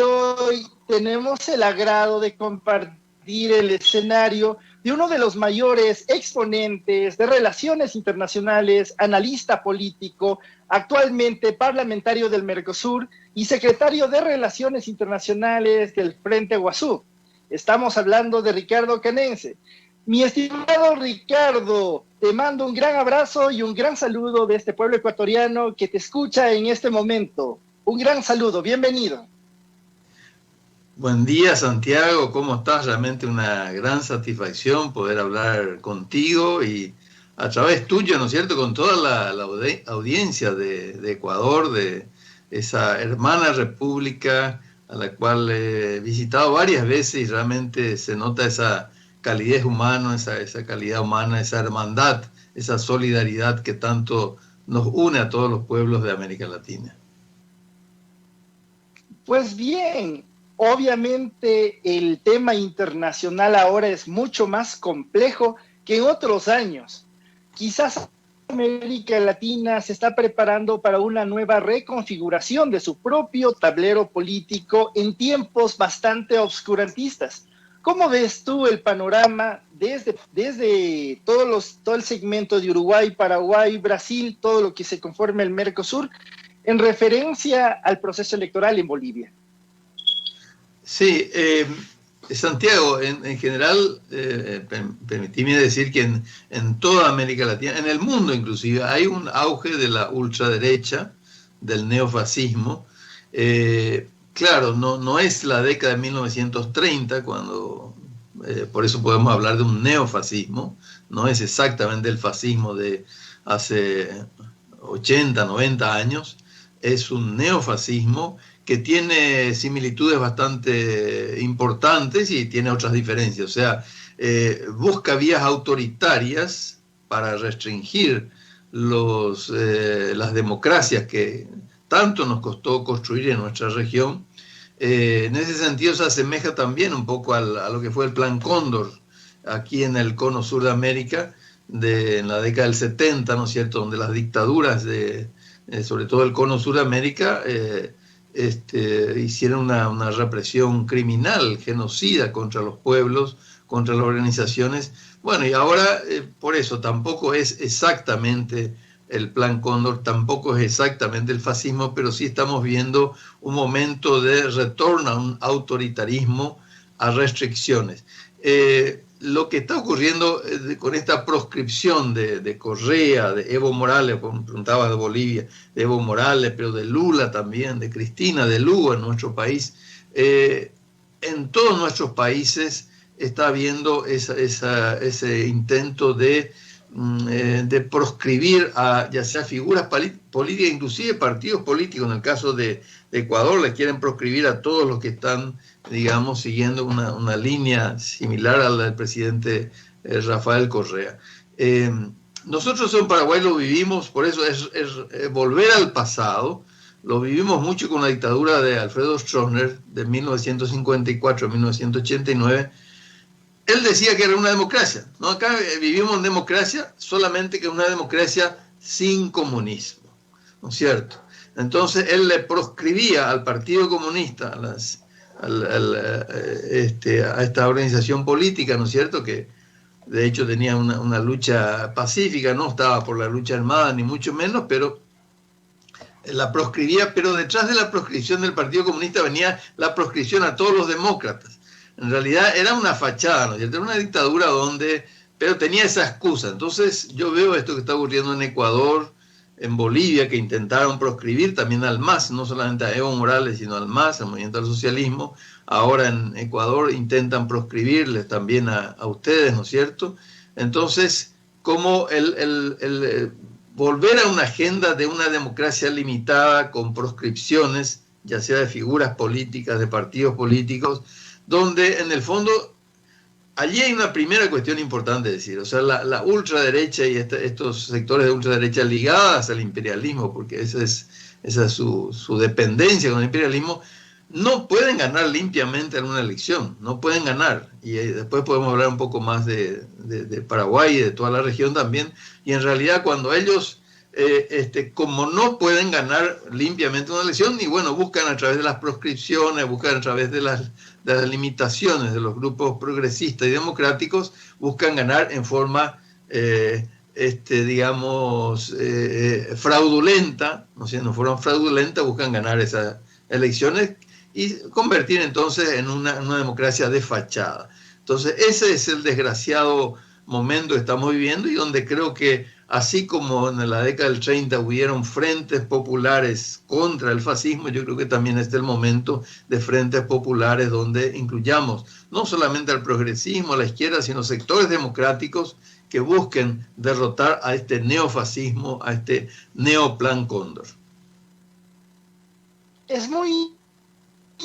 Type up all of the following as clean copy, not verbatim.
de hoy tenemos el agrado de compartir el escenario de uno de los mayores exponentes de relaciones internacionales, analista político, actualmente parlamentario del Mercosur y secretario de Relaciones Internacionales del Frente Guazú. Estamos hablando de Ricardo Canense. Mi estimado Ricardo, te mando un gran abrazo y un gran saludo de este pueblo ecuatoriano que te escucha en este momento. Un gran saludo, bienvenido. Buen día, Santiago, ¿cómo estás? Realmente una gran satisfacción poder hablar contigo y a través tuyo, ¿no es cierto?, con toda la audiencia de Ecuador, de esa hermana república a la cual he visitado varias veces y realmente se nota esa calidez humana, esa calidad humana, esa hermandad, esa solidaridad que tanto nos une a todos los pueblos de América Latina. Pues bien, obviamente el tema internacional ahora es mucho más complejo que en otros años. Quizás América Latina se está preparando para una nueva reconfiguración de su propio tablero político en tiempos bastante obscurantistas. ¿Cómo ves tú el panorama desde todo el segmento de Uruguay, Paraguay, Brasil, todo lo que se conforma el Mercosur, en referencia al proceso electoral en Bolivia? Sí, Santiago, en general, permitime decir que en toda América Latina, en el mundo inclusive, hay un auge de la ultraderecha, del neofascismo. Claro, no es la década de 1930, cuando, por eso podemos hablar de un neofascismo, no es exactamente el fascismo de hace 80, 90 años, es un neofascismo que tiene similitudes bastante importantes y tiene otras diferencias. O sea, busca vías autoritarias para restringir las democracias que tanto nos costó construir en nuestra región. En ese sentido se asemeja también un poco a lo que fue el Plan Cóndor aquí en el cono sur de América, en la década del 70, ¿no es cierto?, donde las dictaduras sobre todo el cono sur de América, hicieron una represión criminal, genocida contra los pueblos, contra las organizaciones. Bueno, y ahora por eso tampoco es exactamente el Plan Cóndor, tampoco es exactamente el fascismo, pero sí estamos viendo un momento de retorno a un autoritarismo, a restricciones. Lo que está ocurriendo con esta proscripción de Correa, de Evo Morales, como preguntaba de Bolivia, de Evo Morales, pero de Lula también, de Cristina, de Lugo en nuestro país, en todos nuestros países está habiendo ese intento de proscribir a ya sea figuras políticas, inclusive partidos políticos. En el caso de Ecuador, le quieren proscribir a todos los que están, digamos, siguiendo una línea similar a la del presidente Rafael Correa. Nosotros en Paraguay lo vivimos, por eso es volver al pasado. Lo vivimos mucho con la dictadura de Alfredo Stroessner de 1954 a 1989. Él decía que era una democracia, ¿no? Acá vivimos en democracia, solamente que es una democracia sin comunismo, ¿no es cierto? Entonces él le proscribía al Partido Comunista, a esta organización política, ¿no es cierto?, que de hecho tenía una lucha pacífica, no estaba por la lucha armada ni mucho menos, pero la proscribía. Pero detrás de la proscripción del Partido Comunista venía la proscripción a todos los demócratas. En realidad era una fachada, ¿no es cierto? Era una dictadura pero tenía esa excusa. Entonces yo veo esto que está ocurriendo en Ecuador, en Bolivia, que intentaron proscribir también al MAS, no solamente a Evo Morales, sino al MAS, al Movimiento al Socialismo. Ahora en Ecuador intentan proscribirles también a ustedes, ¿no es cierto? Entonces, como el volver a una agenda de una democracia limitada con proscripciones, ya sea de figuras políticas, de partidos políticos, donde en el fondo allí hay una primera cuestión importante de decir. O sea, la ultraderecha y estos sectores de ultraderecha ligadas al imperialismo, porque esa es su dependencia con el imperialismo, no pueden ganar limpiamente en una elección, no pueden ganar. Y después podemos hablar un poco más de Paraguay y de toda la región también. Y en realidad cuando ellos como no pueden ganar limpiamente una elección, y bueno, buscan a través de las proscripciones, buscan a través de las limitaciones de los grupos progresistas y democráticos, buscan ganar en forma, digamos, fraudulenta, ¿no? Si no fueron fraudulentas, buscan ganar esas elecciones y convertir entonces en una democracia de fachada. Entonces, ese es el desgraciado momento que estamos viviendo y donde creo que, así como en la década del 30 hubieron frentes populares contra el fascismo, yo creo que también es el momento de frentes populares donde incluyamos no solamente al progresismo, a la izquierda, sino sectores democráticos que busquen derrotar a este neofascismo, a este neoplan Cóndor. Es muy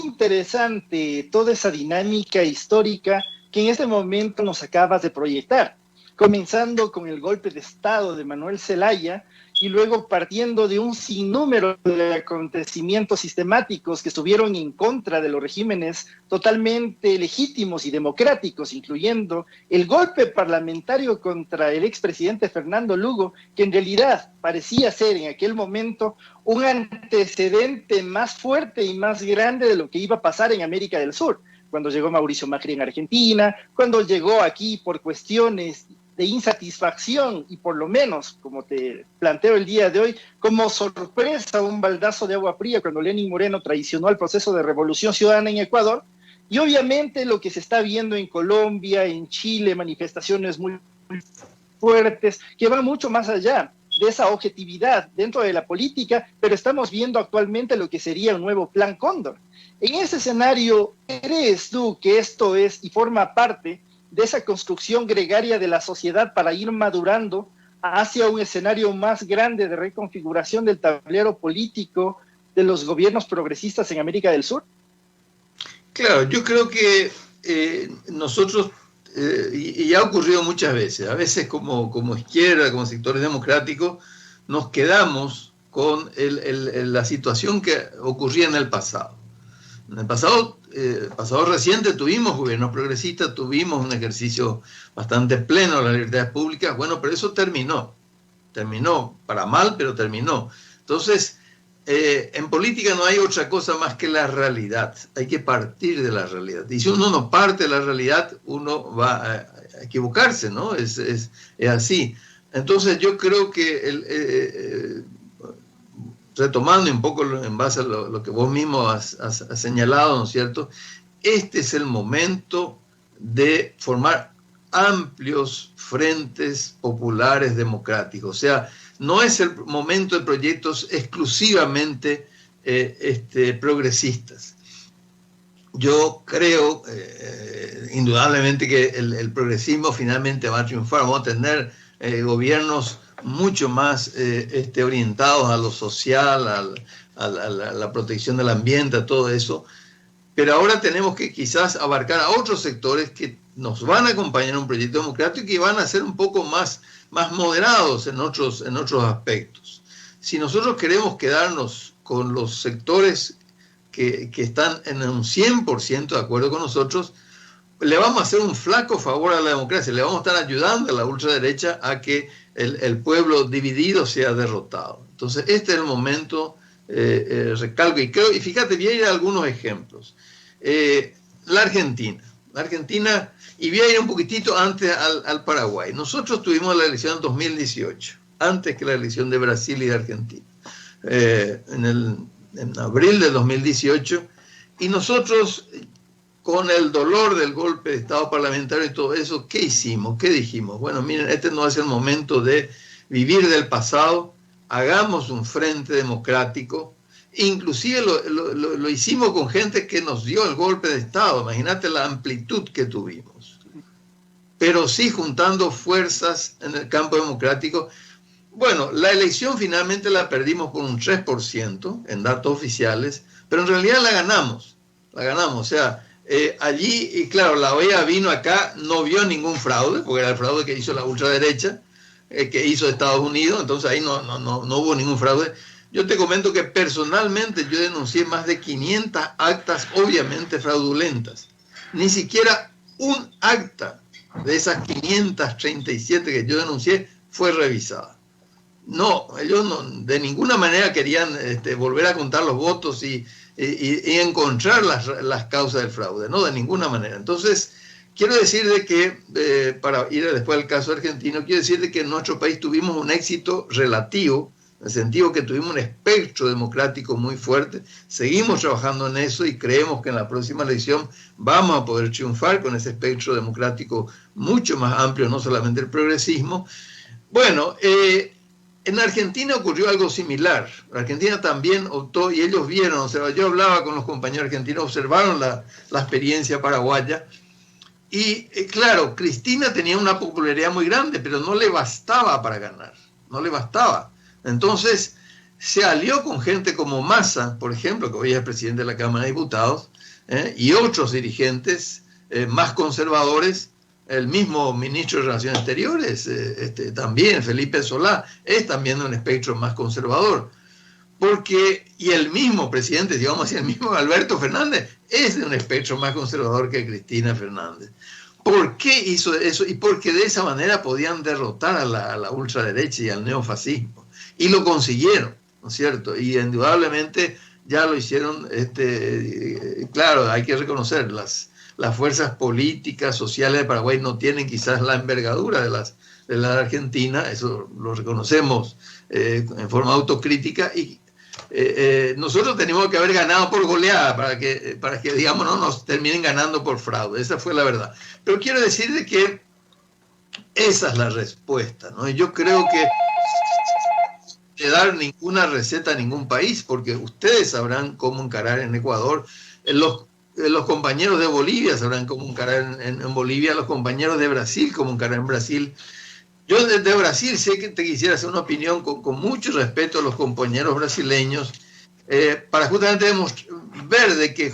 interesante toda esa dinámica histórica que en este momento nos acabas de proyectar, comenzando con el golpe de Estado de Manuel Zelaya y luego partiendo de un sinnúmero de acontecimientos sistemáticos que estuvieron en contra de los regímenes totalmente legítimos y democráticos, incluyendo el golpe parlamentario contra el expresidente Fernando Lugo, que en realidad parecía ser en aquel momento un antecedente más fuerte y más grande de lo que iba a pasar en América del Sur, cuando llegó Mauricio Macri en Argentina, cuando llegó aquí por cuestiones de insatisfacción y por lo menos, como te planteo el día de hoy, como sorpresa, un baldazo de agua fría cuando Lenín Moreno traicionó el proceso de revolución ciudadana en Ecuador, y obviamente lo que se está viendo en Colombia, en Chile, manifestaciones muy fuertes, que van mucho más allá de esa objetividad dentro de la política, pero estamos viendo actualmente lo que sería un nuevo Plan Cóndor. En ese escenario, ¿crees tú que esto es y forma parte de esa construcción gregaria de la sociedad para ir madurando hacia un escenario más grande de reconfiguración del tablero político de los gobiernos progresistas en América del Sur? Claro, yo creo que nosotros, y ha ocurrido muchas veces, a veces como izquierda, como sectores democráticos, nos quedamos con la situación que ocurría en el pasado. En el pasado reciente tuvimos gobiernos progresistas, tuvimos un ejercicio bastante pleno de las libertades públicas, bueno, pero eso terminó para mal, pero terminó. Entonces, en política no hay otra cosa más que la realidad, hay que partir de la realidad. Y si uno no parte de la realidad, uno va a equivocarse, ¿no? Es así. Entonces yo creo que retomando un poco en base a lo que vos mismo has señalado, ¿no es cierto? Este es el momento de formar amplios frentes populares democráticos. O sea, no es el momento de proyectos exclusivamente progresistas. Yo creo, indudablemente, que el progresismo finalmente va a triunfar. Vamos a tener gobiernos mucho más orientados a lo social, a la protección del ambiente, a todo eso. Pero ahora tenemos que quizás abarcar a otros sectores que nos van a acompañar en un proyecto democrático y que van a ser un poco más moderados en otros aspectos. Si nosotros queremos quedarnos con los sectores que están en un 100% de acuerdo con nosotros, le vamos a hacer un flaco favor a la democracia, le vamos a estar ayudando a la ultraderecha a que el pueblo dividido sea derrotado. Entonces, este es el momento, recalco, y fíjate, voy a ir a algunos ejemplos. La Argentina, y voy a ir un poquitito antes al Paraguay. Nosotros tuvimos la elección en 2018, antes que la elección de Brasil y de Argentina, en abril de 2018, y nosotros, con el dolor del golpe de Estado parlamentario y todo eso, ¿qué hicimos? ¿Qué dijimos? Bueno, miren, este no es el momento de vivir del pasado, hagamos un frente democrático. Inclusive lo hicimos con gente que nos dio el golpe de Estado, imagínate la amplitud que tuvimos. Pero sí juntando fuerzas en el campo democrático. Bueno, la elección finalmente la perdimos por un 3% en datos oficiales, pero en realidad la ganamos, o sea, allí, y claro, la OEA vino acá, no vio ningún fraude, porque era el fraude que hizo la ultraderecha, que hizo Estados Unidos, entonces ahí no hubo ningún fraude. Yo te comento que personalmente yo denuncié más de 500 actas obviamente fraudulentas. Ni siquiera un acta de esas 537 que yo denuncié fue revisada. no, ellos no, de ninguna manera querían volver a contar los votos y encontrar las causas del fraude, no, de ninguna manera. Entonces, quiero decir de que, para ir después al caso argentino, quiero decir de que en nuestro país tuvimos un éxito relativo, en el sentido que tuvimos un espectro democrático muy fuerte, seguimos trabajando en eso y creemos que en la próxima elección vamos a poder triunfar con ese espectro democrático mucho más amplio, no solamente el progresismo. Bueno, en Argentina ocurrió algo similar. Argentina también optó, y ellos vieron, o sea, yo hablaba con los compañeros argentinos, observaron la experiencia paraguaya, y claro, Cristina tenía una popularidad muy grande, pero no le bastaba para ganar, no le bastaba. Entonces se alió con gente como Massa, por ejemplo, que hoy es el presidente de la Cámara de Diputados, y otros dirigentes más conservadores. El mismo ministro de Relaciones Exteriores, también, Felipe Solá, es también de un espectro más conservador. Y el mismo presidente, digamos así, el mismo Alberto Fernández, es de un espectro más conservador que Cristina Fernández. ¿Por qué hizo eso? Y porque de esa manera podían derrotar a la ultraderecha y al neofascismo. Y lo consiguieron, ¿no es cierto? Y indudablemente ya lo hicieron, claro, hay que reconocer, las fuerzas políticas, sociales de Paraguay no tienen quizás la envergadura de la Argentina, eso lo reconocemos en forma autocrítica, y nosotros tenemos que haber ganado por goleada para que digamos, no nos terminen ganando por fraude. Esa fue la verdad. Pero quiero decir de que esa es la respuesta, ¿no? Y yo creo que no dar ninguna receta a ningún país, porque ustedes sabrán cómo encarar en Ecuador, los compañeros de Bolivia sabrán cómo encarar en Bolivia, los compañeros de Brasil cómo encarar en Brasil. Yo de Brasil sé que te quisiera hacer una opinión con mucho respeto a los compañeros brasileños, para justamente ver de que,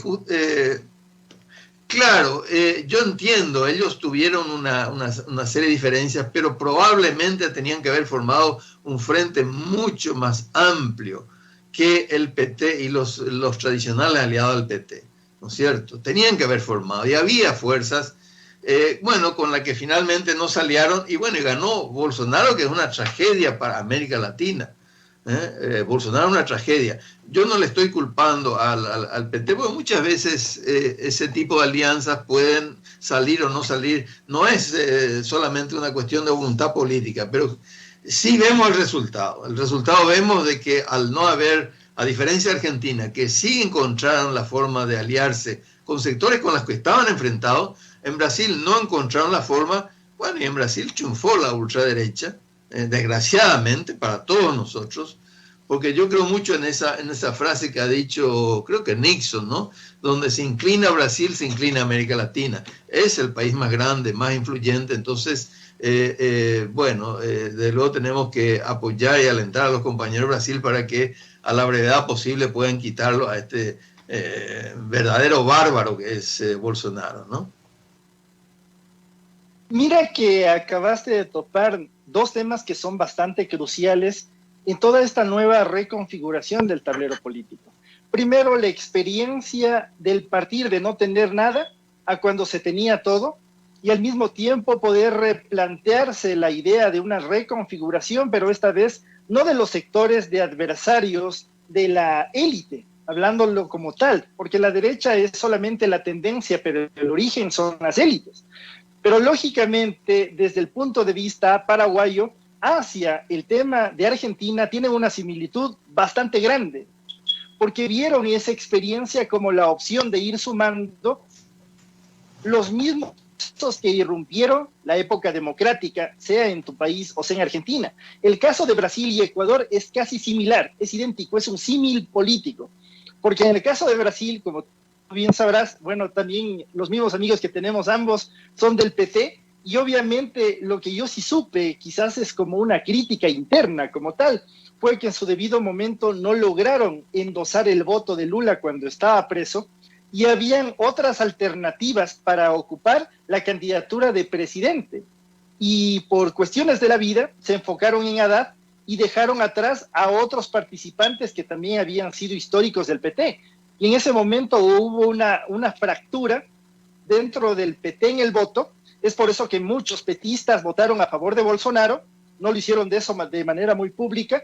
claro, yo entiendo, ellos tuvieron una serie de diferencias, pero probablemente tenían que haber formado un frente mucho más amplio que el PT y los tradicionales aliados del PT, ¿no es cierto? Tenían que haber formado, y había fuerzas, bueno, con las que finalmente no se aliaron, y bueno, y ganó Bolsonaro, que es una tragedia para América Latina. Bolsonaro es una tragedia. Yo no le estoy culpando al PT, porque muchas veces ese tipo de alianzas pueden salir o no salir. No es solamente una cuestión de voluntad política, pero sí vemos el resultado. El resultado vemos de que al no haber, a diferencia de Argentina, que sí encontraron la forma de aliarse con sectores con los que estaban enfrentados, en Brasil no encontraron la forma. Bueno, y en Brasil triunfó la ultraderecha, desgraciadamente para todos nosotros, porque yo creo mucho en esa frase que ha dicho, creo que Nixon, ¿no? Donde se inclina Brasil, se inclina América Latina. Es el país más grande, más influyente, entonces, bueno, de luego tenemos que apoyar y alentar a los compañeros de Brasil para que a la brevedad posible puedan quitarlo a este verdadero bárbaro que es Bolsonaro, ¿no? Mira que acabaste de topar dos temas que son bastante cruciales en toda esta nueva reconfiguración del tablero político. Primero, la experiencia del partir de no tener nada a cuando se tenía todo, y al mismo tiempo poder replantearse la idea de una reconfiguración, pero esta vez no de los sectores de adversarios de la élite, hablándolo como tal, porque la derecha es solamente la tendencia, pero el origen son las élites. Pero lógicamente, desde el punto de vista paraguayo, hacia el tema de Argentina tiene una similitud bastante grande, porque vieron esa experiencia como la opción de ir sumando los mismos que irrumpieron la época democrática, sea en tu país o sea en Argentina. El caso de Brasil y Ecuador es casi similar, es idéntico, es un símil político, porque en el caso de Brasil, como bien sabrás, bueno, también los mismos amigos que tenemos ambos son del PT, y obviamente lo que yo sí supe, quizás es como una crítica interna como tal, fue que en su debido momento no lograron endosar el voto de Lula cuando estaba preso, y habían otras alternativas para ocupar la candidatura de presidente, y por cuestiones de la vida se enfocaron en Haddad y dejaron atrás a otros participantes que también habían sido históricos del PT. Y en ese momento hubo una fractura dentro del PT en el voto. Es por eso que muchos petistas votaron a favor de Bolsonaro no lo hicieron de manera muy pública,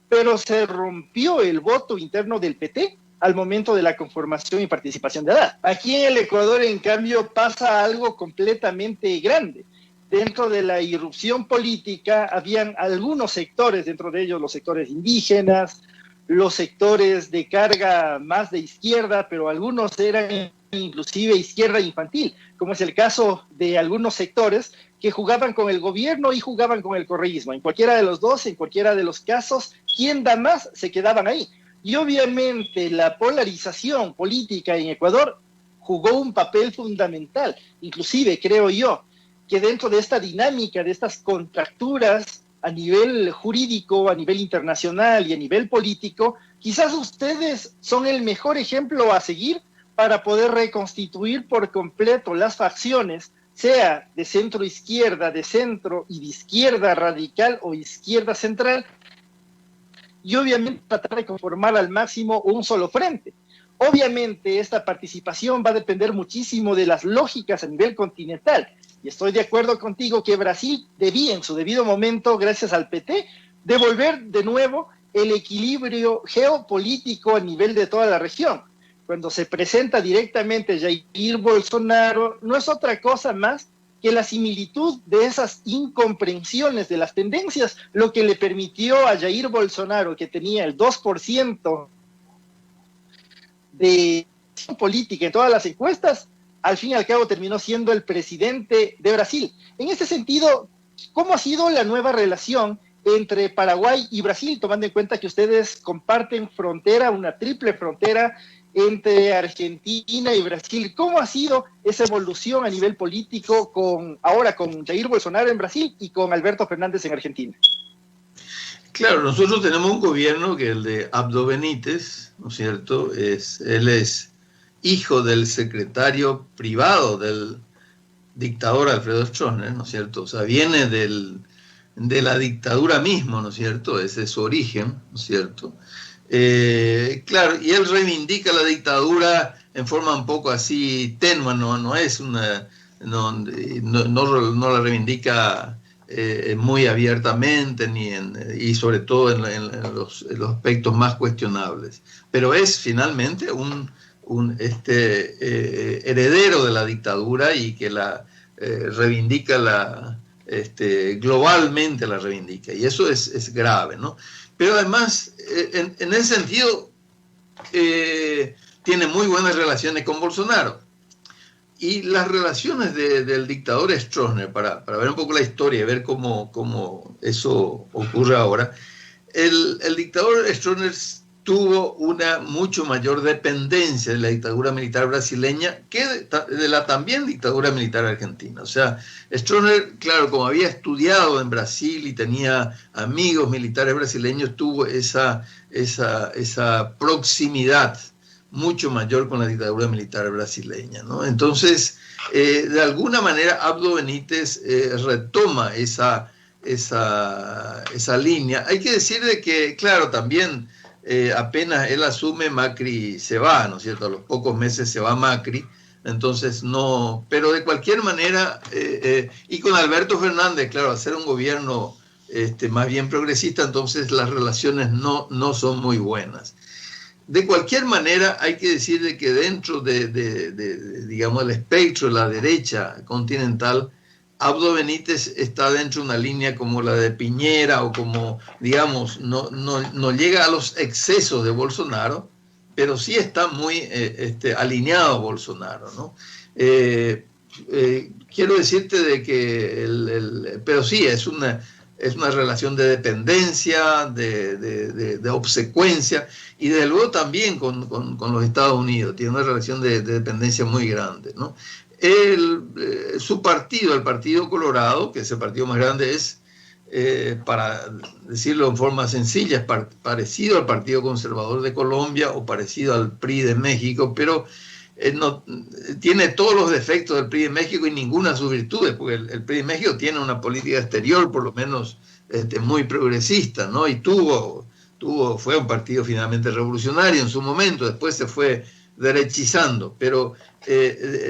pero se rompió el voto interno del PT al momento de la conformación y participación de Haddad. Aquí en el Ecuador, en cambio, pasa algo completamente grande. Dentro de la irrupción política habían algunos sectores, dentro de ellos los sectores indígenas, los sectores de carga más de izquierda, pero algunos eran inclusive izquierda infantil, como es el caso de algunos sectores que jugaban con el gobierno y jugaban con el correísmo. En cualquiera de los dos, en cualquiera de los casos, quien da más se quedaban ahí. Y obviamente la polarización política en Ecuador jugó un papel fundamental. Inclusive creo yo que dentro de esta dinámica, de estas contracturas a nivel jurídico, a nivel internacional y a nivel político, quizás ustedes son el mejor ejemplo a seguir para poder reconstituir por completo las facciones, sea de centro izquierda, de centro y de izquierda radical o izquierda central, y obviamente tratar de conformar al máximo un solo frente. Obviamente esta participación va a depender muchísimo de las lógicas a nivel continental, y estoy de acuerdo contigo que Brasil debía en su debido momento, gracias al PT, devolver de nuevo el equilibrio geopolítico a nivel de toda la región. Cuando se presenta directamente Jair Bolsonaro, no es otra cosa más que la similitud de esas incomprensiones de las tendencias, lo que le permitió a Jair Bolsonaro, que tenía el 2% de política en todas las encuestas, al fin y al cabo terminó siendo el presidente de Brasil. En este sentido, ¿cómo ha sido la nueva relación entre Paraguay y Brasil, tomando en cuenta que ustedes comparten frontera, una triple frontera entre Argentina y Brasil? ¿Cómo ha sido esa evolución a nivel político ahora con Jair Bolsonaro en Brasil y con Alberto Fernández en Argentina? Claro, nosotros tenemos un gobierno que es el de Abdo Benítez, ¿no es cierto? Él es hijo del secretario privado del dictador Alfredo Stroessner, ¿no es cierto? O sea, viene de la dictadura misma, ¿no es cierto? Ese es su origen, ¿no es cierto? Claro, y él reivindica la dictadura en forma un poco así tenue, no es una, no la reivindica muy abiertamente y sobre todo en los aspectos más cuestionables, pero es finalmente un heredero de la dictadura y que la reivindica globalmente la reivindica, y eso es grave, ¿no? Pero además, en ese sentido, tiene muy buenas relaciones con Bolsonaro. Y las relaciones del dictador Stroessner, para ver un poco la historia y ver cómo eso ocurre ahora, el dictador Stroessner tuvo una mucho mayor dependencia de la dictadura militar brasileña que de la también dictadura militar argentina. O sea, Stroessner, claro, como había estudiado en Brasil y tenía amigos militares brasileños, tuvo esa proximidad mucho mayor con la dictadura militar brasileña, ¿no? Entonces, de alguna manera, Abdo Benítez retoma esa línea. Hay que decir de que, claro, también apenas él asume, Macri se va, ¿no es cierto? A los pocos meses se va Macri, entonces no, pero de cualquier manera, y con Alberto Fernández, claro, hacer un gobierno más bien progresista, entonces las relaciones no son muy buenas. De cualquier manera, hay que decir de que dentro digamos, el espectro de la derecha continental, Abdo Benítez está dentro de una línea como la de Piñera o como, digamos, no llega a los excesos de Bolsonaro, pero sí está muy alineado a Bolsonaro, ¿no? Quiero decirte de que, pero sí, es una relación de dependencia, de obsecuencia, y desde luego también con los Estados Unidos, tiene una relación de dependencia muy grande, ¿no? Su partido, el Partido Colorado, que es el partido más grande, es, para decirlo en forma sencilla, es parecido al Partido Conservador de Colombia o parecido al PRI de México, pero no, tiene todos los defectos del PRI de México y ninguna de sus virtudes, porque el PRI de México tiene una política exterior por lo menos muy progresista, ¿no? Y fue un partido finalmente revolucionario en su momento, después se fue derechizando, pero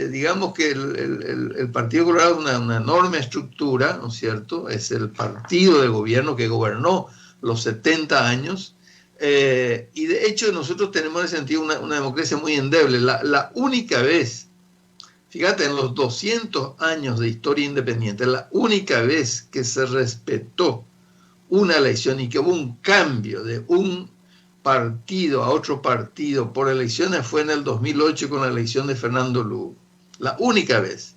digamos que el Partido Colorado es una enorme estructura, ¿no es cierto? Es el partido de gobierno que gobernó los 70 años, y de hecho nosotros tenemos en ese sentido una democracia muy endeble. La única vez, fíjate, en los 200 años de historia independiente, la única vez que se respetó una elección y que hubo un cambio de un partido a otro partido por elecciones fue en el 2008 con la elección de Fernando Lugo. La única vez.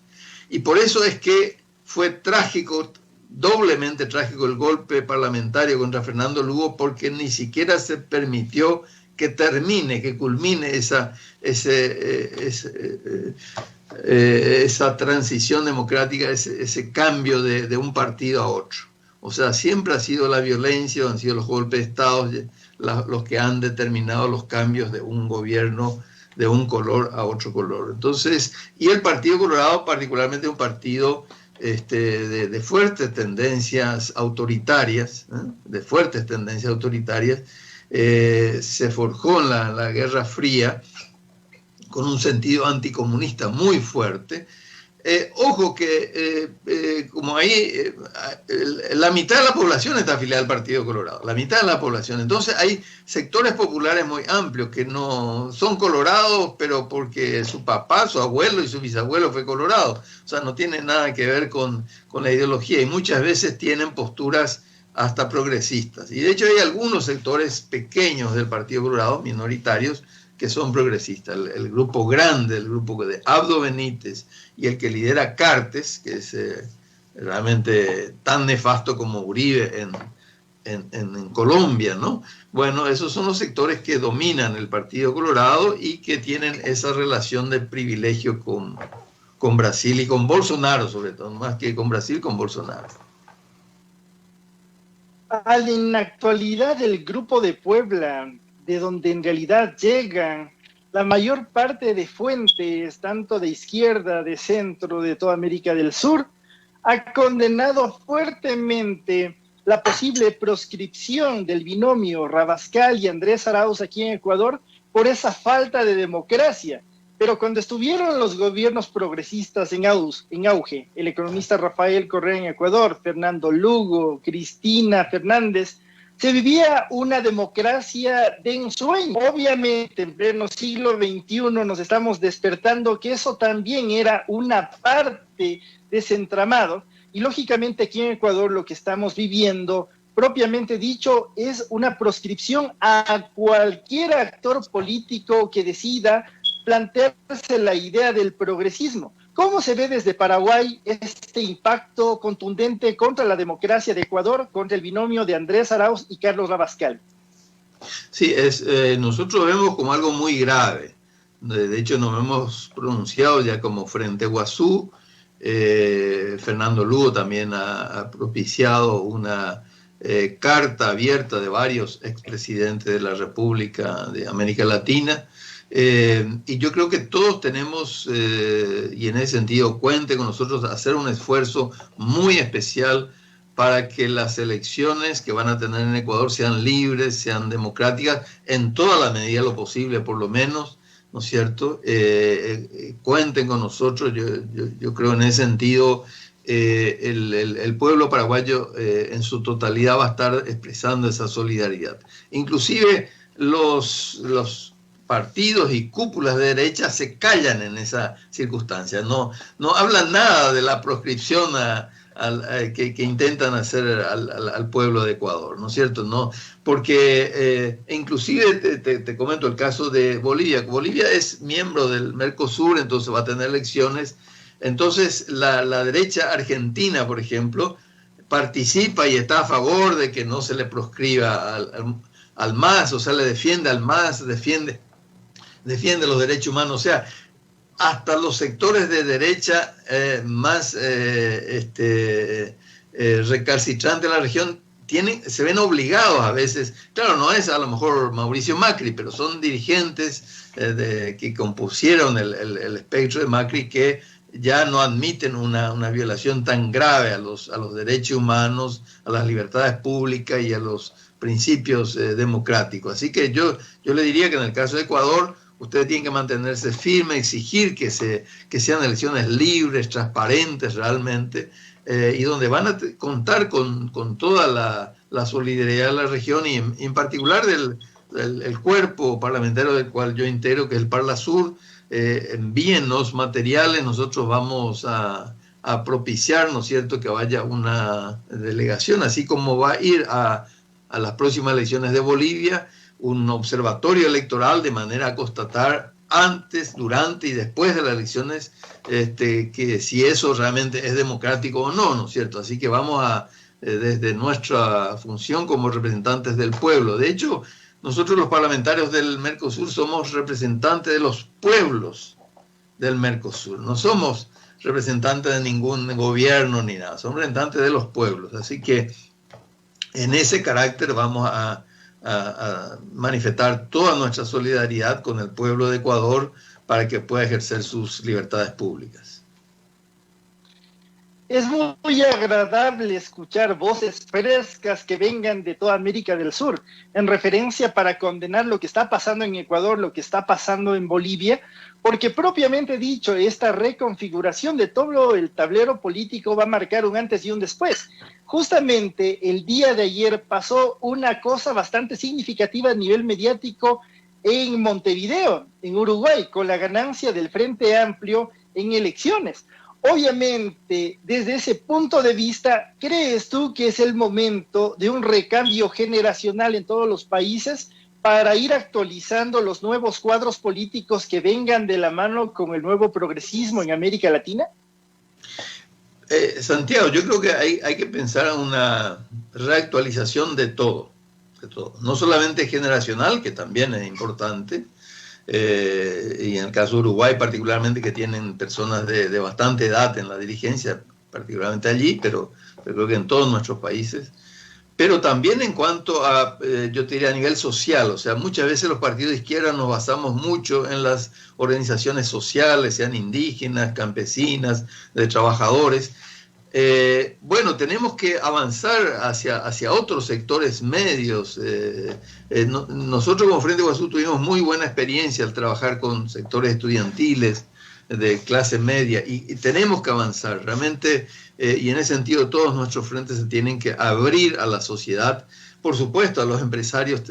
Y por eso es que fue trágico, doblemente trágico el golpe parlamentario contra Fernando Lugo, porque ni siquiera se permitió que termine, que culmine esa transición democrática, ese cambio de un partido a otro. O sea, siempre ha sido la violencia, han sido los golpes de Estado los que han determinado los cambios de un gobierno de un color a otro color. Entonces, y el Partido Colorado particularmente es un partido de fuertes tendencias autoritarias, se forjó en la Guerra Fría con un sentido anticomunista muy fuerte. Ojo que como ahí la mitad de la población está afiliada al Partido Colorado, la mitad de la población. Entonces hay sectores populares muy amplios que no son colorados, pero porque su papá, su abuelo y su bisabuelo fue colorado. O sea, no tiene nada que ver con la ideología, y muchas veces tienen posturas hasta progresistas. Y de hecho hay algunos sectores pequeños del Partido Colorado, minoritarios, que son progresistas. El grupo grande, el grupo de Abdo Benítez y el que lidera Cartes, que es realmente tan nefasto como Uribe en Colombia, ¿no? Bueno, esos son los sectores que dominan el Partido Colorado y que tienen esa relación de privilegio con Brasil y con Bolsonaro, sobre todo, más que con Brasil, con Bolsonaro. En la actualidad, el Grupo de Puebla, de donde en realidad llegan la mayor parte de fuentes, tanto de izquierda, de centro, de toda América del Sur, ha condenado fuertemente la posible proscripción del binomio Rabascal y Andrés Arauz aquí en Ecuador por esa falta de democracia. Pero cuando estuvieron los gobiernos progresistas en auge, el economista Rafael Correa en Ecuador, Fernando Lugo, Cristina Fernández, se vivía una democracia de ensueño. Obviamente, en pleno siglo XXI nos estamos despertando que eso también era una parte de ese entramado. Y lógicamente aquí en Ecuador lo que estamos viviendo, propiamente dicho, es una proscripción a cualquier actor político que decida plantearse la idea del progresismo. ¿Cómo se ve desde Paraguay este impacto contundente contra la democracia de Ecuador, contra el binomio de Andrés Arauz y Carlos Rabascal? Sí, nosotros vemos como algo muy grave. De hecho, nos hemos pronunciado ya como Frente Guazú. Fernando Lugo también ha propiciado una carta abierta de varios expresidentes de la República de América Latina. Y yo creo que todos tenemos, y en ese sentido cuente con nosotros, hacer un esfuerzo muy especial para que las elecciones que van a tener en Ecuador sean libres, sean democráticas, en toda la medida de lo posible, por lo menos, ¿no es cierto? Cuenten con nosotros. Yo creo en ese sentido el pueblo paraguayo en su totalidad va a estar expresando esa solidaridad. Inclusive los partidos y cúpulas de derecha se callan en esa circunstancia, no hablan nada de la proscripción que intentan hacer al pueblo de Ecuador, ¿no es cierto? No, porque inclusive te comento el caso de Bolivia. Bolivia es miembro del Mercosur, entonces va a tener elecciones. Entonces la derecha argentina, por ejemplo, participa y está a favor de que no se le proscriba al MAS, o sea, le defiende al MAS, defiende los derechos humanos. O sea, hasta los sectores de derecha más recalcitrantes de la región se ven obligados a veces, claro, no es a lo mejor Mauricio Macri, pero son dirigentes que compusieron el espectro de Macri, que ya no admiten una violación tan grave a los derechos humanos, a las libertades públicas y a los principios democráticos. Así que yo le diría que en el caso de Ecuador, ustedes tienen que mantenerse firmes, exigir que sean elecciones libres, transparentes realmente, y donde van a contar con toda la solidaridad de la región y en particular el cuerpo parlamentario del cual yo integro, que es el Parlasur. Envíennos materiales, nosotros vamos a propiciar, ¿no es cierto?, que vaya una delegación, así como va a ir a las próximas elecciones de Bolivia, un observatorio electoral, de manera a constatar antes, durante y después de las elecciones que si eso realmente es democrático o no, ¿no es cierto? Así que vamos desde nuestra función como representantes del pueblo. De hecho, nosotros los parlamentarios del Mercosur somos representantes de los pueblos del Mercosur, no somos representantes de ningún gobierno ni nada, somos representantes de los pueblos. Así que en ese carácter vamos a manifestar toda nuestra solidaridad con el pueblo de Ecuador para que pueda ejercer sus libertades públicas. Es muy agradable escuchar voces frescas que vengan de toda América del Sur, en referencia para condenar lo que está pasando en Ecuador, lo que está pasando en Bolivia, porque propiamente dicho, esta reconfiguración de todo el tablero político va a marcar un antes y un después. Justamente el día de ayer pasó una cosa bastante significativa a nivel mediático en Montevideo, en Uruguay, con la ganancia del Frente Amplio en elecciones. Obviamente, desde ese punto de vista, ¿crees tú que es el momento de un recambio generacional en todos los países para ir actualizando los nuevos cuadros políticos que vengan de la mano con el nuevo progresismo en América Latina? Santiago, yo creo que hay que pensar en una reactualización de todo, no solamente generacional, que también es importante, y en el caso de Uruguay particularmente, que tienen personas de bastante edad en la dirigencia, particularmente allí, pero creo que en todos nuestros países, pero también en cuanto a, yo te diría, a nivel social. O sea, muchas veces los partidos de izquierda nos basamos mucho en las organizaciones sociales, sean indígenas, campesinas, de trabajadores. Bueno, tenemos que avanzar hacia otros sectores medios. Nosotros como Frente Guazú tuvimos muy buena experiencia al trabajar con sectores estudiantiles de clase media y tenemos que avanzar realmente, y en ese sentido todos nuestros frentes se tienen que abrir a la sociedad, por supuesto a los empresarios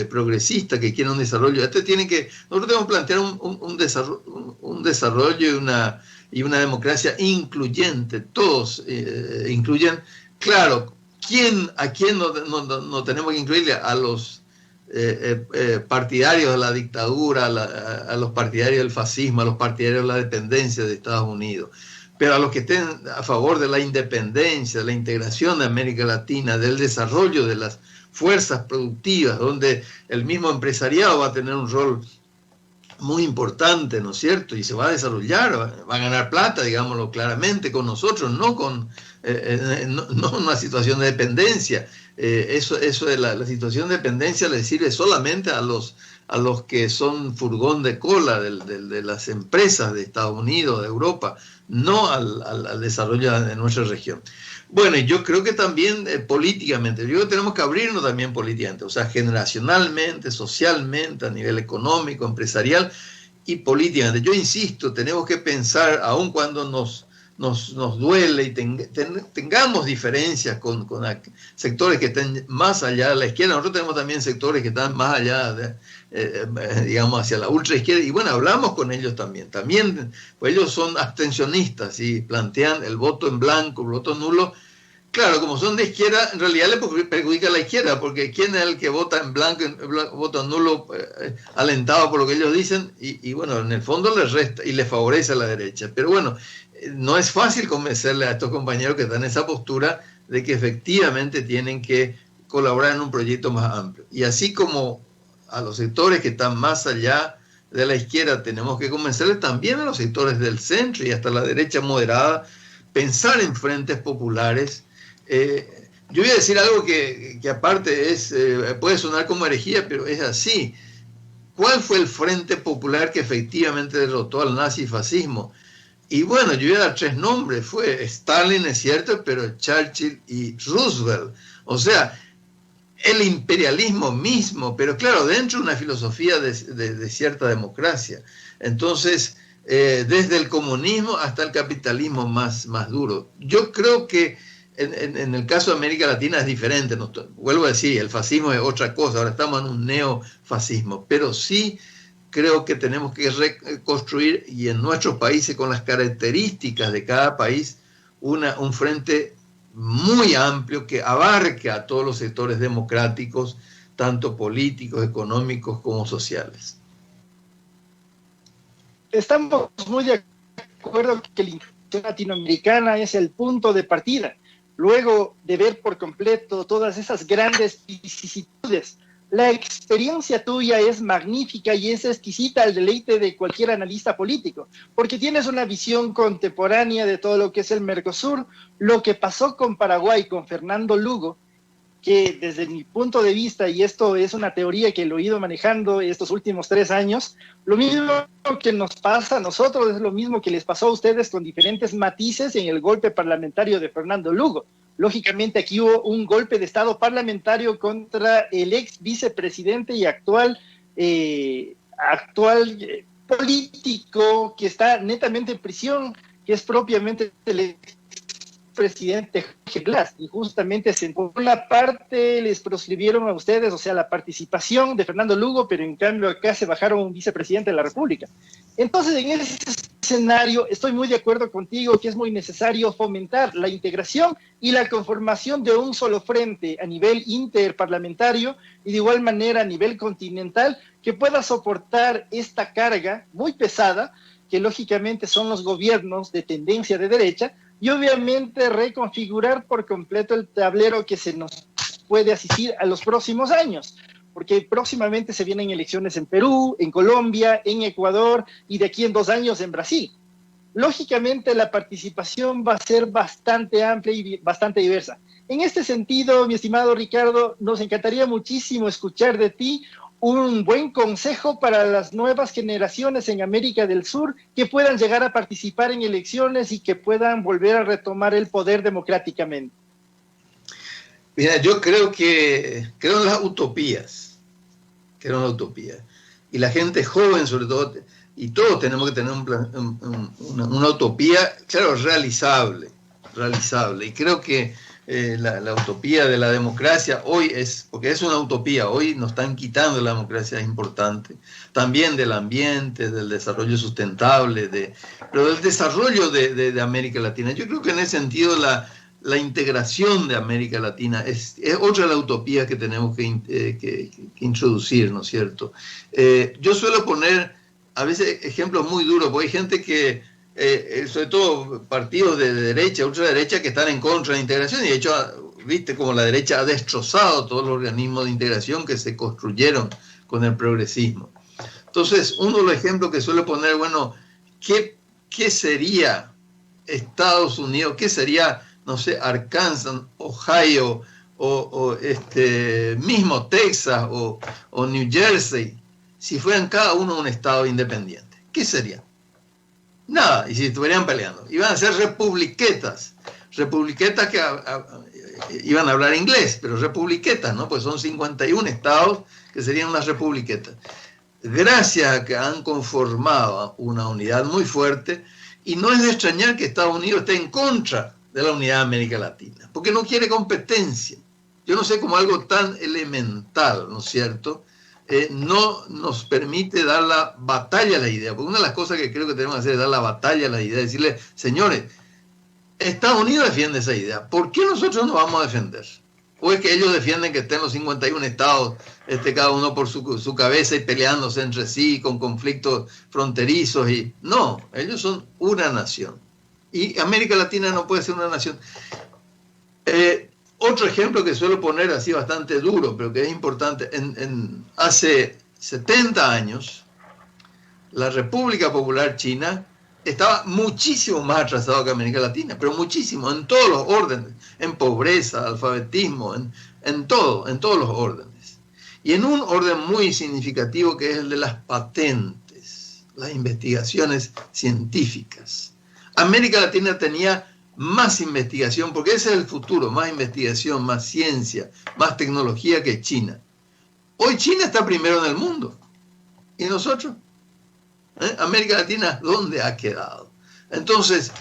progresistas que quieren un desarrollo. Nosotros tenemos que plantear un desarrollo y una democracia incluyente. Todos incluyen, claro, ¿a quién no tenemos que incluirle? A los partidarios de la dictadura, a los partidarios del fascismo, a los partidarios de la dependencia de Estados Unidos, pero a los que estén a favor de la independencia, de la integración de América Latina, del desarrollo de las fuerzas productivas, donde el mismo empresariado va a tener un rol muy importante, ¿no es cierto? Y se va a desarrollar, va a ganar plata, digámoslo claramente, con nosotros, no una situación de dependencia. Eso de la situación de dependencia le sirve solamente a los que son furgón de cola de las empresas de Estados Unidos, de Europa, no al desarrollo de nuestra región. Bueno, y yo creo que también políticamente, yo creo que tenemos que abrirnos también políticamente, o sea, generacionalmente, socialmente, a nivel económico, empresarial y políticamente. Yo insisto, tenemos que pensar, aun cuando nos duele y tengamos diferencias con sectores que estén más allá de la izquierda. Nosotros tenemos también sectores que están más allá, digamos, hacia la ultra izquierda, y bueno, hablamos con ellos también, pues ellos son abstencionistas y plantean el voto en blanco, el voto nulo. Claro, como son de izquierda, en realidad le perjudica a la izquierda, porque ¿quién es el que vota en blanco, voto nulo, alentado por lo que ellos dicen? Y bueno, en el fondo les resta y les favorece a la derecha. Pero bueno, no es fácil convencerle a estos compañeros que están en esa postura de que efectivamente tienen que colaborar en un proyecto más amplio. Y así como a los sectores que están más allá de la izquierda tenemos que convencerles, también a los sectores del centro y hasta la derecha moderada, pensar en frentes populares. Yo voy a decir algo que aparte puede sonar como herejía, pero es así. ¿Cuál fue el frente popular que efectivamente derrotó al nazifascismo? Y bueno, yo voy a dar 3 nombres. Fue Stalin, es cierto, pero Churchill y Roosevelt. O sea, el imperialismo mismo, pero claro, dentro de una filosofía de cierta democracia. Entonces, desde el comunismo hasta el capitalismo más duro. Yo creo que en el caso de América Latina es diferente. No, vuelvo a decir, el fascismo es otra cosa, ahora estamos en un neofascismo, pero sí creo que tenemos que reconstruir, y en nuestros países, con las características de cada país, un frente muy amplio que abarque a todos los sectores democráticos, tanto políticos, económicos como sociales. Estamos muy de acuerdo que la integración latinoamericana es el punto de partida. Luego de ver por completo todas esas grandes vicisitudes, la experiencia tuya es magnífica y es exquisita al deleite de cualquier analista político, porque tienes una visión contemporánea de todo lo que es el Mercosur, lo que pasó con Paraguay, con Fernando Lugo, que desde mi punto de vista, y esto es una teoría que lo he ido manejando estos últimos 3 años, lo mismo que nos pasa a nosotros es lo mismo que les pasó a ustedes con diferentes matices en el golpe parlamentario de Fernando Lugo. Lógicamente aquí hubo un golpe de Estado parlamentario contra el ex vicepresidente y actual político que está netamente en prisión, que es propiamente el presidente Jorge Glass, y justamente por una parte les proscribieron a ustedes, o sea, la participación de Fernando Lugo, pero en cambio acá se bajaron un vicepresidente de la República. Entonces, en ese escenario, estoy muy de acuerdo contigo que es muy necesario fomentar la integración y la conformación de un solo frente a nivel interparlamentario y de igual manera a nivel continental que pueda soportar esta carga muy pesada que lógicamente son los gobiernos de tendencia de derecha, y obviamente reconfigurar por completo el tablero que se nos puede asistir a los próximos años, porque próximamente se vienen elecciones en Perú, en Colombia, en Ecuador y de aquí en 2 años en Brasil. Lógicamente la participación va a ser bastante amplia y bastante diversa. En este sentido, mi estimado Ricardo, nos encantaría muchísimo escuchar de ti un buen consejo para las nuevas generaciones en América del Sur que puedan llegar a participar en elecciones y que puedan volver a retomar el poder democráticamente. Mira, yo creo en las utopías, y la gente joven sobre todo, y todos tenemos que tener una utopía, claro, realizable, y creo que la utopía de la democracia hoy porque es una utopía, hoy nos están quitando la democracia, es importante, también del ambiente, del desarrollo sustentable, pero del desarrollo de América Latina. Yo creo que en ese sentido la integración de América Latina es otra de las utopías que tenemos que introducir, ¿no es cierto? Yo suelo poner a veces ejemplos muy duros, porque hay gente que sobre todo partidos de derecha, ultraderecha, que están en contra de la integración, y de hecho, viste como la derecha ha destrozado todos los organismos de integración que se construyeron con el progresismo. Entonces, uno de los ejemplos que suele poner, bueno, ¿qué sería Estados Unidos? ¿Qué sería, no sé, Arkansas, Ohio, o mismo Texas, o New Jersey, si fueran cada uno un estado independiente? ¿Qué sería? Nada, y si estuvieran peleando. Iban a ser republiquetas que iban a hablar inglés, pero republiquetas, ¿no? Pues son 51 estados que serían unas republiquetas. Gracias a que han conformado una unidad muy fuerte, y no es de extrañar que Estados Unidos esté en contra de la unidad de América Latina, porque no quiere competencia. Yo no sé cómo algo tan elemental, ¿no es cierto?, no nos permite dar la batalla a la idea, porque una de las cosas que creo que tenemos que hacer es dar la batalla a la idea, decirle, señores, Estados Unidos defiende esa idea, ¿por qué nosotros no vamos a defender? ¿O es que ellos defienden que estén los 51 estados, cada uno por su cabeza y peleándose entre sí con conflictos fronterizos? No, ellos son una nación, y América Latina no puede ser una nación. Otro ejemplo que suelo poner así bastante duro, pero que es importante, hace 70 años, la República Popular China estaba muchísimo más atrasado que América Latina, pero muchísimo, en todos los órdenes, en pobreza, alfabetismo, en todos los órdenes. Y en un orden muy significativo que es el de las patentes, las investigaciones científicas. América Latina tenía más investigación, porque ese es el futuro, más investigación, más ciencia, más tecnología que China. Hoy China está primero en el mundo. ¿Y nosotros? América Latina, ¿dónde ha quedado? Entonces,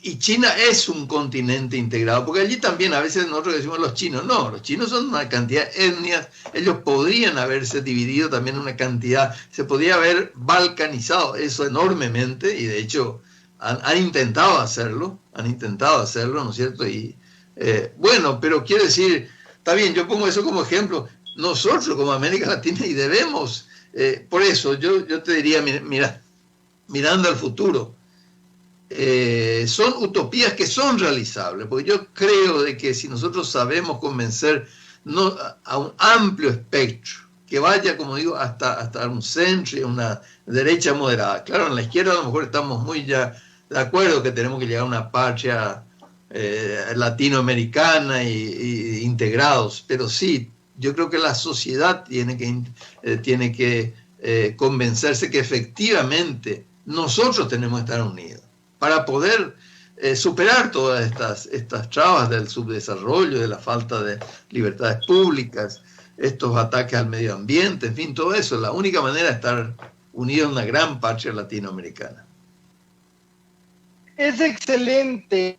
y China es un continente integrado, porque allí también a veces nosotros decimos los chinos, no, los chinos son una cantidad de etnias, ellos podrían haberse dividido también en una cantidad, se podría haber balcanizado eso enormemente, y de hecho han intentado hacerlo, ¿no es cierto? Y bueno, pero quiero decir, está bien, yo pongo eso como ejemplo, nosotros como América Latina, y debemos, por eso yo te diría, mira, mirando al futuro, son utopías que son realizables, porque yo creo de que si nosotros sabemos convencer a un amplio espectro, que vaya, como digo, hasta un centro y una derecha moderada. Claro, en la izquierda a lo mejor estamos muy ya de acuerdo que tenemos que llegar a una patria latinoamericana y integrados, pero sí, yo creo que la sociedad tiene que convencerse que efectivamente nosotros tenemos que estar unidos para poder superar todas estas trabas del subdesarrollo, de la falta de libertades públicas, estos ataques al medio ambiente, en fin, todo eso. La única manera de estar unidos en una gran patria latinoamericana. Es excelente.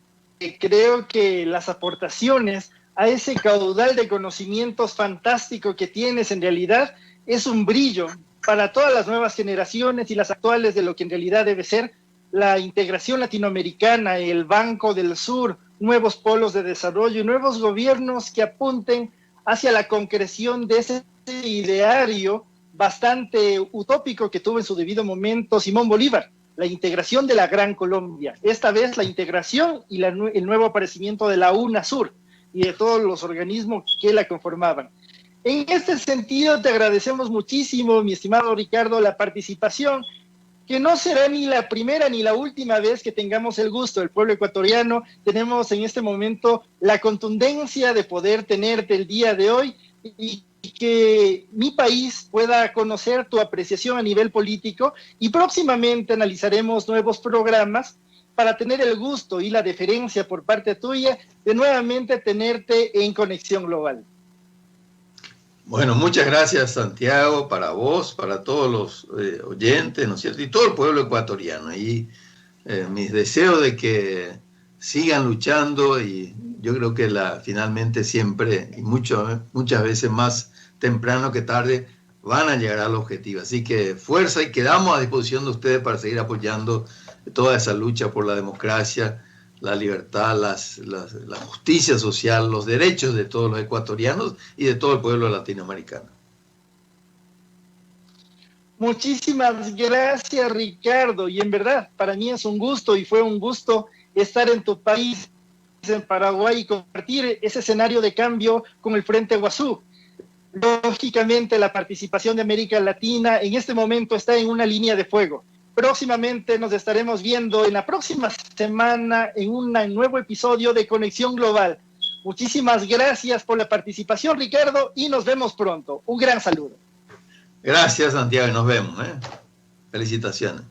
Creo que las aportaciones a ese caudal de conocimientos fantástico que tienes en realidad es un brillo para todas las nuevas generaciones y las actuales de lo que en realidad debe ser la integración latinoamericana, el Banco del Sur, nuevos polos de desarrollo y nuevos gobiernos que apunten hacia la concreción de ese ideario bastante utópico que tuvo en su debido momento Simón Bolívar, la integración de la Gran Colombia. Esta vez la integración y el nuevo aparecimiento de la UNASUR y de todos los organismos que la conformaban. En este sentido, te agradecemos muchísimo, mi estimado Ricardo, la participación, que no será ni la primera ni la última vez que tengamos el gusto. El pueblo ecuatoriano tenemos en este momento la contundencia de poder tenerte el día de hoy y que mi país pueda conocer tu apreciación a nivel político, y próximamente analizaremos nuevos programas para tener el gusto y la deferencia por parte tuya de nuevamente tenerte en Conexión Global. Bueno, muchas gracias, Santiago, para vos, para todos los oyentes, ¿no es cierto? Y todo el pueblo ecuatoriano. Y mis deseos de que sigan luchando, y yo creo que finalmente siempre, y muchas veces más temprano que tarde, van a llegar al objetivo. Así que fuerza, y quedamos a disposición de ustedes para seguir apoyando toda esa lucha por la democracia, la libertad, la justicia social, los derechos de todos los ecuatorianos y de todo el pueblo latinoamericano. Muchísimas gracias, Ricardo, y en verdad para mí es un gusto, y fue un gusto estar en tu país, en Paraguay, y compartir ese escenario de cambio con el Frente Guazú. Lógicamente la participación de América Latina en este momento está en una línea de fuego. Próximamente nos estaremos viendo en la próxima semana en un nuevo episodio de Conexión Global. Muchísimas gracias por la participación, Ricardo, y nos vemos pronto. Un gran saludo. Gracias, Santiago, y nos vemos. Felicitaciones.